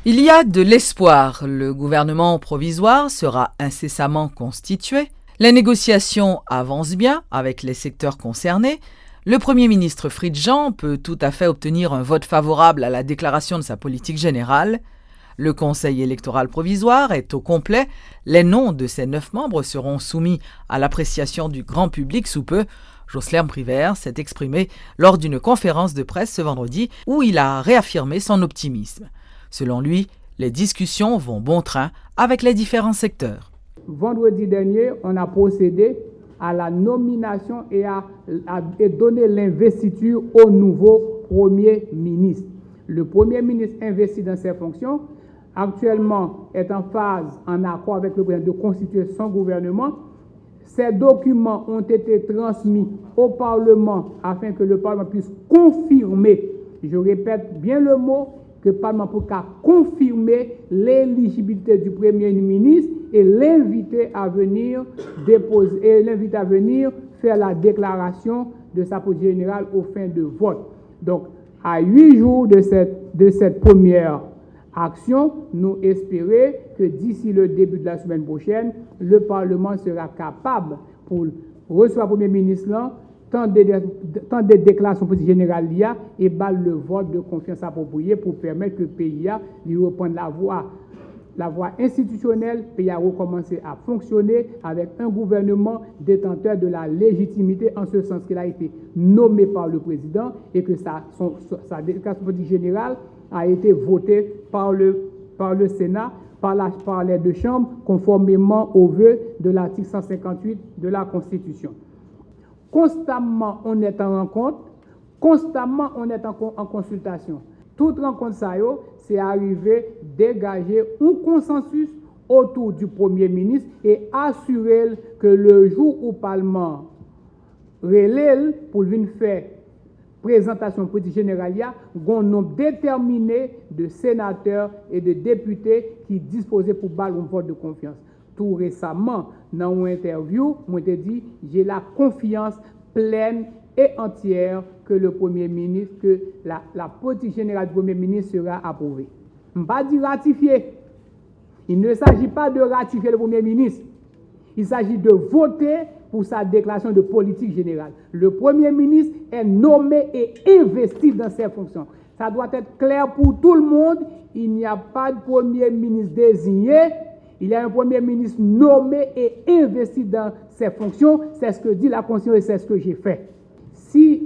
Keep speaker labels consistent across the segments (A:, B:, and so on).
A: Il y a de l'espoir. Le gouvernement provisoire sera incessamment constitué. Les négociations avancent bien avec les secteurs concernés. Le Premier ministre Friedjean peut tout à fait obtenir un vote favorable à la déclaration de sa politique générale. Le Conseil électoral provisoire est au complet. Les noms de ses 9 membres seront soumis à l'appréciation du grand public sous peu. Jocelyn Privert s'est exprimé lors d'une conférence de presse ce vendredi où il a réaffirmé son optimisme. Selon lui, les discussions vont bon train avec les différents secteurs.
B: Vendredi dernier, on a procédé à la nomination et donné l'investiture au nouveau Premier ministre. Le Premier ministre investi dans ses fonctions, actuellement est en phase, en accord avec le président, de constituer son gouvernement. Ces documents ont été transmis au Parlement afin que le Parlement puisse confirmer, je répète bien le mot, que le Parlement peut confirmer l'éligibilité du Premier ministre et l'inviter à venir faire la déclaration de sa politique générale aux fins de vote. Donc, à 8 jours de cette première action, nous espérons que d'ici le début de la semaine prochaine, le Parlement sera capable, pour recevoir le Premier ministre là, tant des déclarations politiques générales et le vote de confiance approprié pour permettre que le pays lui reprenne la voie institutionnelle, le pays a recommencé à fonctionner avec un gouvernement détenteur de la légitimité, en ce sens qu'il a été nommé par le président et que sa déclaration politique générale a été votée par le Sénat, par les 2 chambres, conformément aux vœux de l'article 158 de la Constitution. Constamment, on est en rencontre, constamment, on est en consultation. Toute rencontre, c'est arriver, dégager un consensus autour du Premier ministre et assurer que le jour où le Parlement relève pour venir faire présentation politique générale, il y a un nombre déterminé de sénateurs et de députés qui disposaient pour battre un vote de confiance. Tout récemment, dans une interview, moi j'ai dit, j'ai la confiance pleine et entière que le Premier ministre, que la politique générale du Premier ministre sera approuvée. Je ne vais pas dire ratifier. Il ne s'agit pas de ratifier le Premier ministre. Il s'agit de voter pour sa déclaration de politique générale. Le Premier ministre est nommé et investi dans ses fonctions. Ça doit être clair pour tout le monde. Il n'y a pas de Premier ministre désigné. Il y a un Premier ministre nommé et investi dans ses fonctions. C'est ce que dit la Constitution et c'est ce que j'ai fait. Si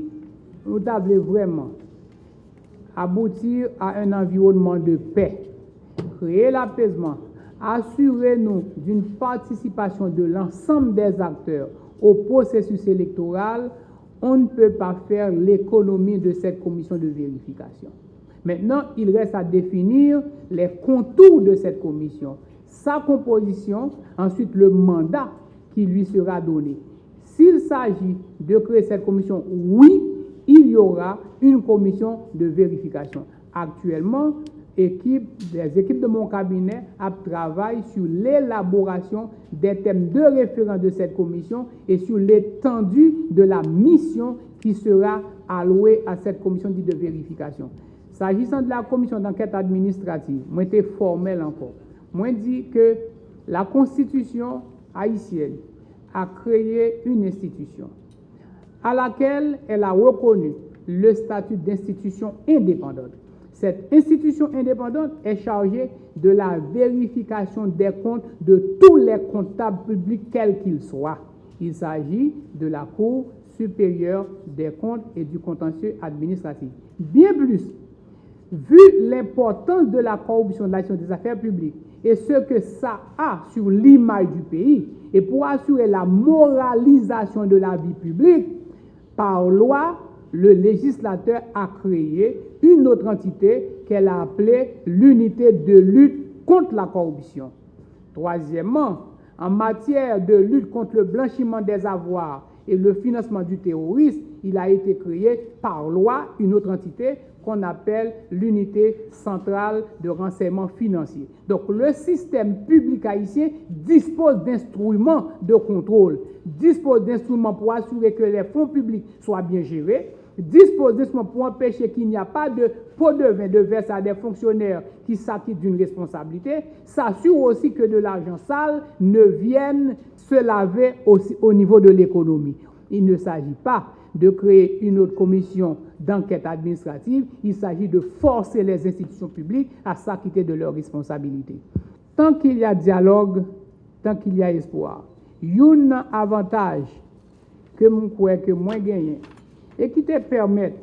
B: nous devons vraiment aboutir à un environnement de paix, créer l'apaisement, assurez-nous d'une participation de l'ensemble des acteurs au processus électoral, on ne peut pas faire l'économie de cette commission de vérification. Maintenant, il reste à définir les contours de cette commission, sa composition, ensuite le mandat qui lui sera donné. S'il s'agit de créer cette commission, oui, il y aura une commission de vérification. Actuellement, les équipes de mon cabinet travaillent sur l'élaboration des thèmes de référence de cette commission et sur l'étendue de la mission qui sera allouée à cette commission dite de vérification. S'agissant de la commission d'enquête administrative, moi j'étais formel encore. Moi dit que la Constitution haïtienne a créé une institution à laquelle elle a reconnu le statut d'institution indépendante. Cette institution indépendante est chargée de la vérification des comptes de tous les comptables publics, quels qu'ils soient. Il s'agit de la Cour supérieure des comptes et du contentieux administratif. Bien plus, vu l'importance de la corruption de l'action des affaires publiques et ce que ça a sur l'image du pays, et pour assurer la moralisation de la vie publique, par loi, le législateur a créé une autre entité qu'elle a appelée l'unité de lutte contre la corruption. Troisièmement, en matière de lutte contre le blanchiment des avoirs et le financement du terrorisme, il a été créé par loi une autre entité qu'on appelle l'unité centrale de renseignement financier. Donc le système public haïtien dispose d'instruments de contrôle, dispose d'instruments pour assurer que les fonds publics soient bien gérés, dispose d'instruments pour empêcher qu'il n'y a pas de pot de vin de verser à des fonctionnaires qui s'acquittent d'une responsabilité, s'assure aussi que de l'argent sale ne vienne se laver aussi au niveau de l'économie. Il ne s'agit pas de créer une autre commission d'enquête administrative, il s'agit de forcer les institutions publiques à s'acquitter de leurs responsabilités. Tant qu'il y a dialogue, tant qu'il y a espoir, il y a un avantage que je crois que moi gagne et qui te permet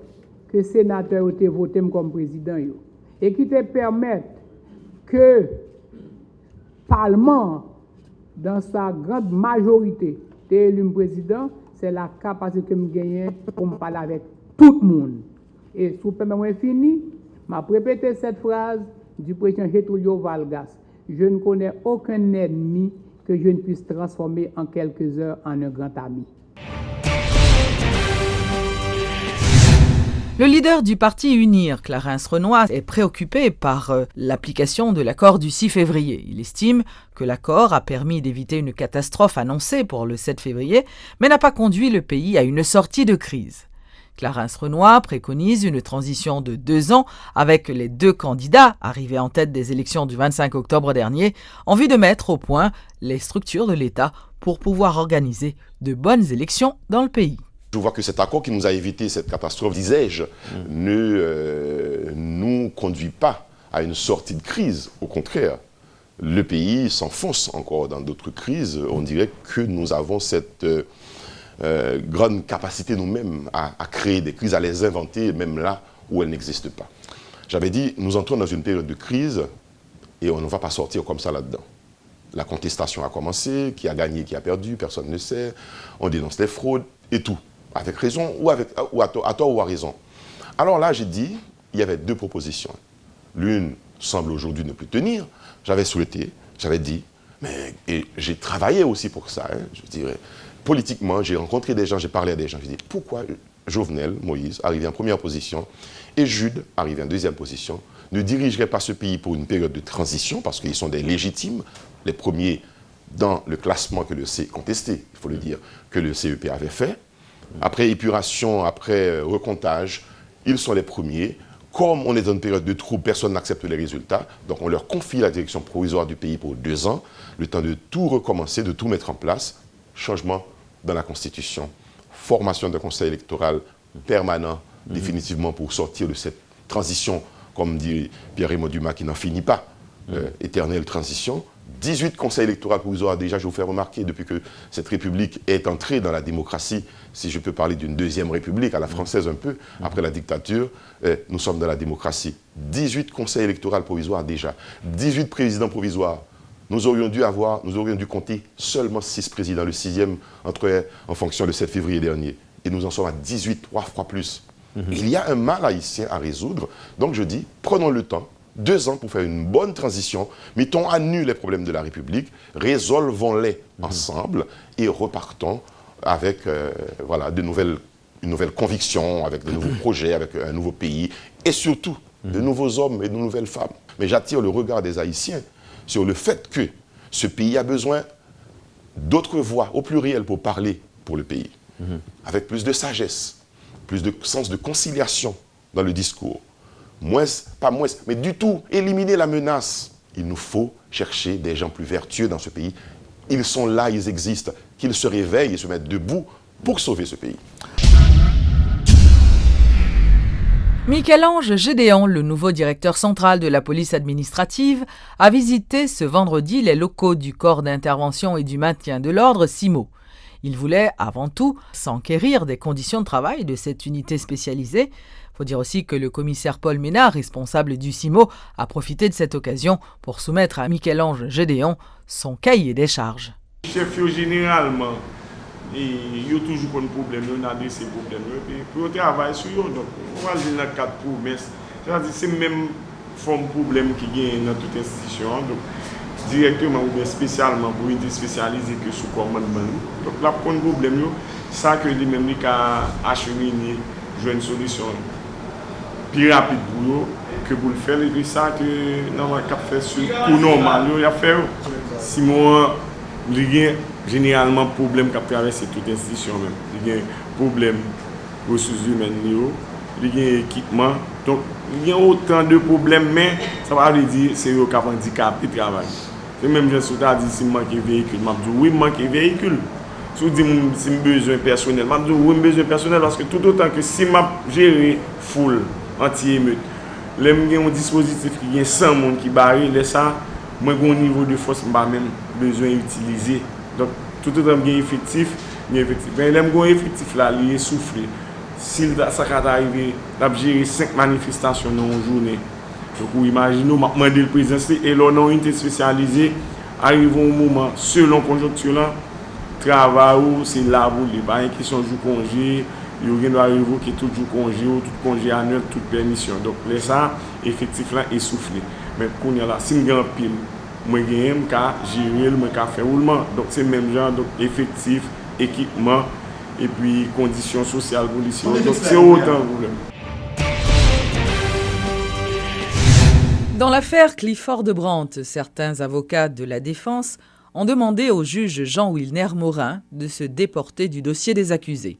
B: que le sénateur te voté comme président et qui te permet que le Parlement, dans sa grande majorité, te élu président, c'est la capacité que je gagne pour me parler avec tout le monde. Et si vous permettez fini, je vais répéter cette phrase du président Getúlio Vargas. Je ne connais aucun ennemi que je ne puisse transformer en quelques heures en un grand ami.
A: Le leader du parti UNIR, Clarence Renoir, est préoccupé par l'application de l'accord du 6 février. Il estime que l'accord a permis d'éviter une catastrophe annoncée pour le 7 février, mais n'a pas conduit le pays à une sortie de crise. Clarence Renoir préconise une transition de 2 ans avec les 2 candidats arrivés en tête des élections du 25 octobre dernier en vue de mettre au point les structures de l'État pour pouvoir organiser de bonnes élections dans le pays.
C: Je vois que cet accord qui nous a évité cette catastrophe, disais-je, ne nous conduit pas à une sortie de crise. Au contraire, le pays s'enfonce encore dans d'autres crises. On dirait que nous avons cette grande capacité nous-mêmes à créer des crises, à les inventer, même là où elles n'existent pas. J'avais dit, nous entrons dans une période de crise et on ne va pas sortir comme ça là-dedans. La contestation a commencé, qui a gagné, qui a perdu, personne ne sait. On dénonce les fraudes et tout. Avec raison ou à tort ou à raison. Alors là, j'ai dit, il y avait 2 propositions. L'une semble aujourd'hui ne plus tenir. J'avais souhaité, j'avais dit, et j'ai travaillé aussi pour ça, je dirais. Politiquement, j'ai rencontré des gens, j'ai parlé à des gens. J'ai dit, pourquoi Jovenel, Moïse, arrivé en première position, et Jude, arrivé en deuxième position, ne dirigeraient pas ce pays pour une période de transition, parce qu'ils sont des légitimes, les premiers dans le classement que le CEP contesté, il faut le dire, que le CEP avait fait. Après épuration, après recomptage, ils sont les premiers. Comme on est dans une période de trouble, personne n'accepte les résultats. Donc on leur confie la direction provisoire du pays pour 2 ans, le temps de tout recommencer, de tout mettre en place. Changement dans la Constitution, formation d'un conseil électoral permanent, définitivement pour sortir de cette transition, comme dit Pierre-Raymond Dumas, qui n'en finit pas, éternelle transition. 18 conseils électoraux provisoires, déjà je vous fais remarquer, depuis que cette République est entrée dans la démocratie, si je peux parler d'une deuxième République, à la française un peu, après la dictature, nous sommes dans la démocratie. 18 conseils électoraux provisoires déjà, 18 présidents provisoires. Nous aurions dû compter seulement 6 présidents, le 6e en fonction le 7 février dernier. Et nous en sommes à 18, 3 fois plus. Il y a un mal haïtien à résoudre, donc je dis, prenons le temps. 2 ans pour faire une bonne transition, mettons à nu les problèmes de la République, résolvons-les ensemble et repartons avec une nouvelle conviction, avec de nouveaux projets, avec un nouveau pays et surtout de nouveaux hommes et de nouvelles femmes. Mais j'attire le regard des Haïtiens sur le fait que ce pays a besoin d'autres voix au pluriel pour parler pour le pays, avec plus de sagesse, plus de sens de conciliation dans le discours. Pas moins, mais du tout, éliminer la menace. Il nous faut chercher des gens plus vertueux dans ce pays. Ils sont là, ils existent. Qu'ils se réveillent et se mettent debout pour sauver ce pays.
A: Michel-Ange Gédéon, le nouveau directeur central de la police administrative, a visité ce vendredi les locaux du corps d'intervention et du maintien de l'ordre CIMO. Il voulait, avant tout, s'enquérir des conditions de travail de cette unité spécialisée. Il faut dire aussi que le commissaire Paul Ménard, responsable du CIMO, a profité de cette occasion pour soumettre à Michel-Ange Gédéon son cahier des charges.
D: Chef, généralement, il y a toujours un problème, on a des problèmes, et puis on travaille sur eux. Donc, on va dire dans le cadre de promesses. C'est le même forme de problème qui est dans toute institution. Donc, directement ou bien spécialement pour une spécialisée que sous commandement. Donc, là, pour un problème, c'est ça que les mêmes qui ont acheminé, jouer une solution plus rapide pour eux que pour le faire. Et puis, ça que dans le cap fait sur pour normal, il y a fait. Si moi, il y a généralement problème qui traverse toute institution même. Il y a problème ressources humaines, il y a équipement, Donc, il y a autant de problèmes, mais ça va dire que c'est eux qui ont handicapé le travail. C'est même je suis dit si je manque de véhicule, je dis oui, je manque de véhicule. Si je dis si j'ai besoin personnel, je dis oui, j'ai besoin personnel parce que tout autant que si je gère foule anti-émeute, j'ai un dispositif qui a 100 personnes qui barrent, ça, moi j'ai un niveau de force que je même besoin d'utiliser. Donc, tout autant que effectif, mais j'ai un effectif là, il est soufflé. Si ça arrive, à gérer 5 manifestations dans une journée. Donc, imaginez, je demande le président et là, on a une unité spécialisée, arrive un moment, selon la conjoncture, travail, c'est là où les pas qui sont jour congé, il doit révoquer tout jour congé, tout congé annuel, toute permission. Donc, là, ça, effectif là, est soufflé. Mais quand il y a là, si je gagne pile, moi, je gérer, je faire roulement. Donc, c'est le même genre, donc, effectif, équipement, et puis conditions sociales policières. Donc, c'est autant de problème.
A: Dans l'affaire Clifford de Brandt, certains avocats de la défense ont demandé au juge Jean-Wilner Morin de se déporter du dossier des accusés.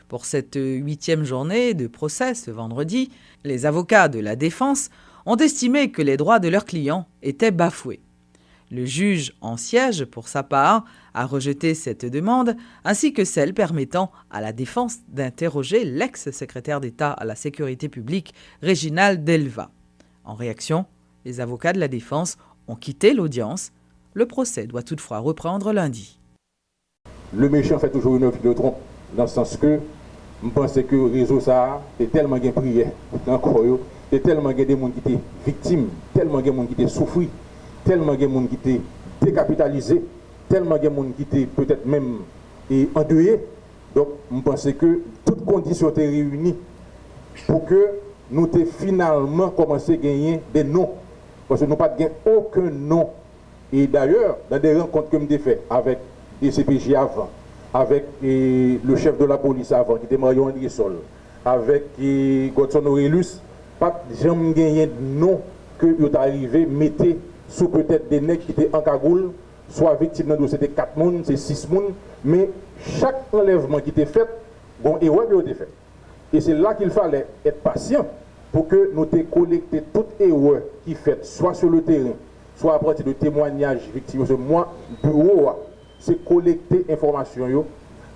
A: Pour cette 8e journée de procès ce vendredi, les avocats de la défense ont estimé que les droits de leurs clients étaient bafoués. Le juge en siège, pour sa part, a rejeté cette demande, ainsi que celle permettant à la défense d'interroger l'ex-secrétaire d'État à la sécurité publique, Réginald Delva. En réaction, les avocats de la défense ont quitté l'audience. Le procès doit toutefois reprendre lundi.
E: Le méchant fait toujours une œuvre de trompe, dans le sens que je pense que le réseau ça est tellement bien prié, c'est tellement de gens qui étaient victimes, tellement de gens qui étaient souffrus, tellement de gens qui étaient décapitalisés, tellement de gens qui étaient peut-être même endeuillés. Donc je pense que toutes conditions étaient réunies pour que nous avons finalement commencé à gagner des noms. Parce que nous n'avons pas gagné aucun nom. Et d'ailleurs, dans des rencontres que j'ai faites avec des CPJ avant, avec le chef de la police avant, qui était Marion André Sol, avec Godson Aurelius, pas jamais gagné de nom que vous êtes arrivé, mettez sous peut-être des nègres qui étaient en cagoule, soit victimes d'un dossier, c'était 4 personnes, c'est 6 personnes, mais chaque enlèvement qui était fait, bon, et ouais, il était fait. Et c'est là qu'il fallait être patient pour que nous ayons collecté toute erreur qui est faite, soit sur le terrain, soit à partir de témoignages victimes. Moi, bureau, c'est collecter informations,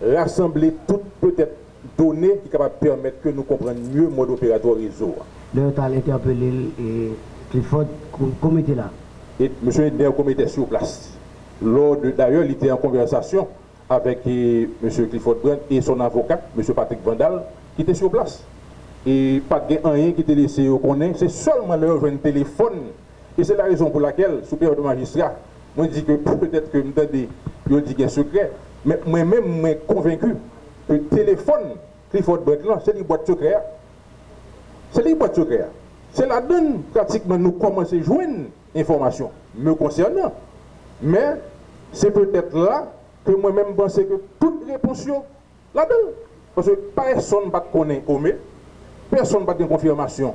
E: rassembler toutes peut-être données qui sont capables de permettre que nous comprenions mieux le mode opératoire réseau.
F: Le temps interpellé et Clifford comité là.
E: Et M. Edner comité sur place. D'ailleurs, il était en conversation avec M. Clifford Brandt et son avocat, M. Patrick Vandal, qui était sur place. Et pas de rien qui était laissé au connaître, c'est seulement leur un téléphone. Et c'est la raison pour laquelle, supérieur de magistrat, moi je dis que peut-être que je dis qu'il y a un secret, mais moi-même, je suis convaincu que le téléphone Clifford Brandt, c'est des boîtes secrètes. C'est des boîtes secrètes. C'est la donne pratiquement nous commençons à joindre information me concernant. Mais c'est peut-être là que moi-même pense que toute réponse là-dedans. Parce que personne ne connaît Omé, personne n'a de confirmation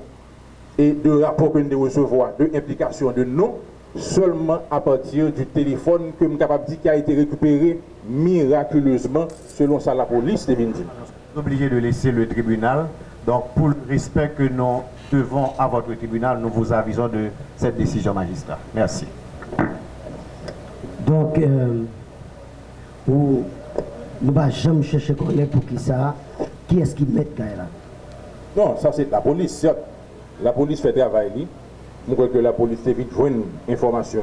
E: et de rapport que nous recevoir, de implication, de nom, seulement à partir du téléphone que je suis capable de dire qui a été récupéré miraculeusement, selon ça la police de Vindine.
G: Nous sommes obligés de laisser le tribunal. Donc, pour le respect que nous devons à votre tribunal, nous vous avisons de cette décision magistrat. Merci.
F: Donc, nous ne va jamais chercher qu'on est pour qui ça. Qui est-ce qui met là?
E: Non, ça c'est la police, certes. La police fait travail. Je crois que la police fait vite joindre information.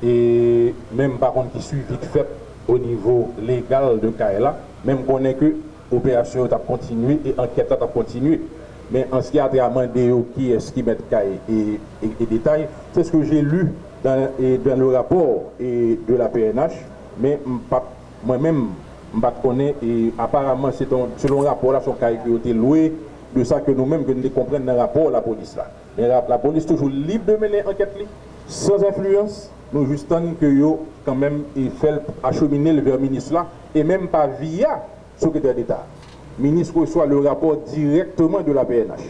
E: Et même par contre qui suit vite fait au niveau légal de Kaela, même qu'on est que l'opération a continué et l'enquête a continué. Mais en ce qui a demandé qui est-ce qui met et détails, c'est ce que j'ai lu dans le rapport de la PNH, mais moi-même, je ne connais pas et apparemment, selon le rapport, là, son cas qui a été loué, de ça que nous-mêmes, que nous comprenons dans le rapport de la police. Là. Mais la police est toujours libre de mener l'enquête, sans influence. Nous juste que quand même, il fait acheminer le vers ministre là, et même pas via le secrétaire d'État. Le ministre reçoit le rapport directement de la PNH.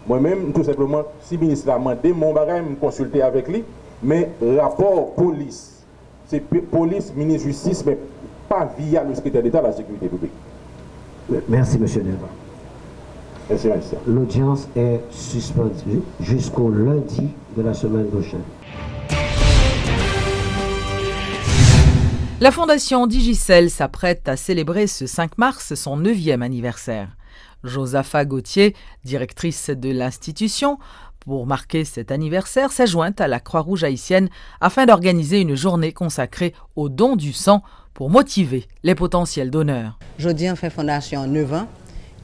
E: Moi-même, tout simplement, si le ministre a demandé, mon bagage, me consulter avec lui, mais rapport police, c'est police, ministre justice, mais pas via le secrétaire d'État de la sécurité publique.
F: Merci, M. Delva.
E: Merci, magistrat.
F: L'audience est suspendue jusqu'au lundi de la semaine prochaine.
A: La Fondation Digicel s'apprête à célébrer ce 5 mars son 9e anniversaire. Josapha Gauthier, directrice de l'institution, pour marquer cet anniversaire, s'est jointe à la Croix-Rouge haïtienne afin d'organiser une journée consacrée au don du sang pour motiver les potentiels donneurs.
H: Aujourd'hui, on fait Fondation 9 ans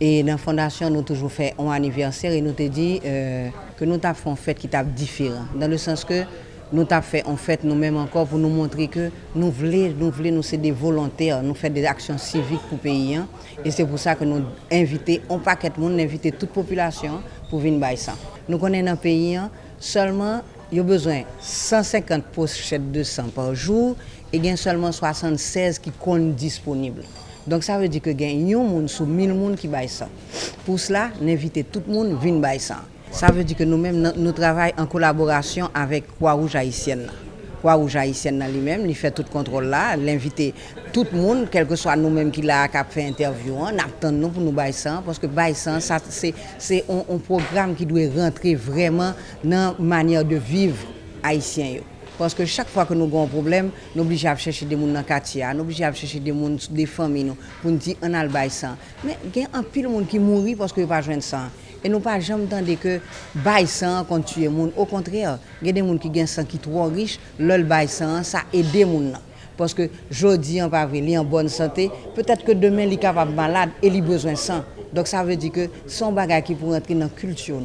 H: et dans la Fondation, nous avons toujours fait un anniversaire et nous avons dit que nous avons fait une fête qui est différente. Dans le sens que nous avons fait en fait nous-mêmes encore pour nous montrer que nous voulons c'est des volontaires, nous faisons des actions civiques pour le pays. Et c'est pour ça que nous invitons un paquet de monde, inviter toute la population pour venir bailler ça. Nous connaissons dans le pays seulement, il y a besoin de 150 pochettes de sang par jour et il y a seulement 76 qui sont disponibles. Donc ça veut dire que il y a un monde sur 1000 personnes qui baillent ça. Pour cela, nous invitons tout le monde à venir bailler ça. Ça veut dire que nous-mêmes, nous travaillons en collaboration avec Croix-Rouge haïtienne. Croix-Rouge haïtienne lui-même, il fait tout le contrôle là, l'inviter tout le monde, quel que soit nous-mêmes qui l'a fait interview, on attend nous pour nous bailler ça, parce que bailler ça, c'est un programme qui doit rentrer vraiment dans la manière de vivre haïtien. Parce que chaque fois que nous avons un problème, nous sommes obligés de chercher des gens dans le quartier, nous sommes obligés de chercher des familles pour nous dire qu'on a le bail sang. Mais il y a un pile de monde qui mourit parce qu'ils n'ont pas besoin de sang. Et nous pas jamais entendu que bail sang quand tuer monde. Au contraire, il y a des gens qui ont un sang qui est trop riche, le bail sang, ça aide les gens. Parce que aujourd'hui, on va venir en bonne santé, peut-être que demain, il est capable malade et il a besoin de sang. Donc ça veut dire que son bagage qui pour entrer dans la culture.